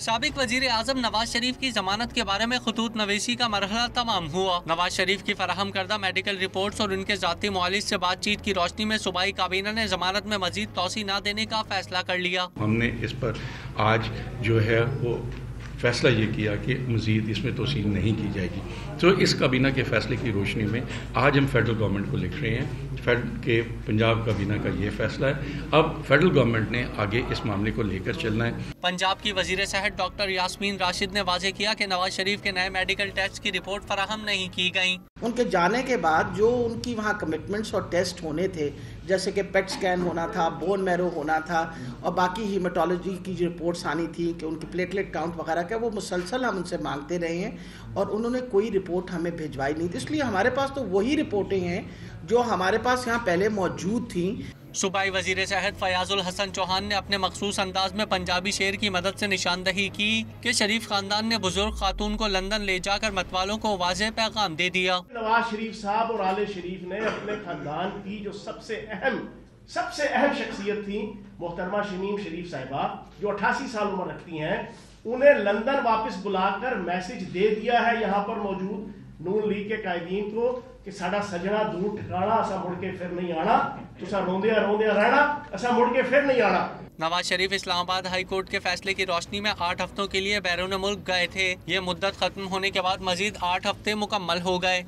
साबिक वजीर आजम नवाज शरीफ की जमानत के बारे में खतूत नवीसी का मरहला तमाम हुआ। नवाज शरीफ की फराहम करदा मेडिकल रिपोर्ट्स और उनके जाती मुआलिज से बातचीत की रोशनी में सूबाई काबीना ने जमानत में मजीद तोसी न देने का फैसला कर लिया। हमने इस पर आज जो है वो फैसला ये किया कि मज़ीद इसमें तोसील नहीं की जाएगी। तो इस काबीना के फैसले की रोशनी में आज हम फेडरल गवर्नमेंट को लिख रहे हैं कि पंजाब काबीना का ये फैसला है, अब फेडरल गवर्नमेंट ने आगे इस मामले को लेकर चलना है। पंजाब की वजीर सेहत डॉक्टर यास्मीन राशिद ने वाज़ेह किया कि नवाज शरीफ के नए मेडिकल टेस्ट की रिपोर्ट फराहम नहीं की गई। उनके जाने के बाद जो उनकी वहाँ कमिटमेंट्स और टेस्ट होने थे, जैसे कि पेट स्कैन होना था, बोन मैरो होना था और बाकी हीमेटोलॉजी की जो रिपोर्ट्स आनी थी कि उनकी प्लेटलेट काउंट वगैरह का, वो मुसलसल हम उनसे मांगते रहे हैं और उन्होंने कोई रिपोर्ट हमें भिजवाई नहीं थी। इसलिए हमारे पास तो वही रिपोर्टें हैं जो हमारे पास यहाँ पहले मौजूद थी। सूबाई वजीर सेहत फयाजुल हसन चौहान ने अपने मखसूस अंदाज में पंजाबी शेर की मदद से निशानदही की कि शरीफ खानदान ने बुजुर्ग खातून को लंदन ले जाकर मतवालों को वाज़ेह पैगाम दे दिया। नवाज शरीफ साहब और आले शरीफ ने अपने खानदान की जो सबसे अहम शख्सियत थी मोहतरमा शमीम शरीफ साहिबा, जो 88 साल उम्र रखती हैं, उन्हें लंदन वापस बुलाकर मैसेज दे दिया है यहाँ पर मौजूद नून लीग के कायदीन को कि साडा सजना दूर ठिकाना, असा मुड़ के फिर नहीं आना, तुसा रोंदिया रहना, असा मुड़ के फिर नहीं आना। नवाज शरीफ इस्लामाबाद हाई कोर्ट के फैसले की रोशनी में 8 हफ्तों के लिए बैरून मुल्क गए थे। ये मुद्दत खत्म होने के बाद मजीद 8 हफ्ते मुकम्मल हो गए।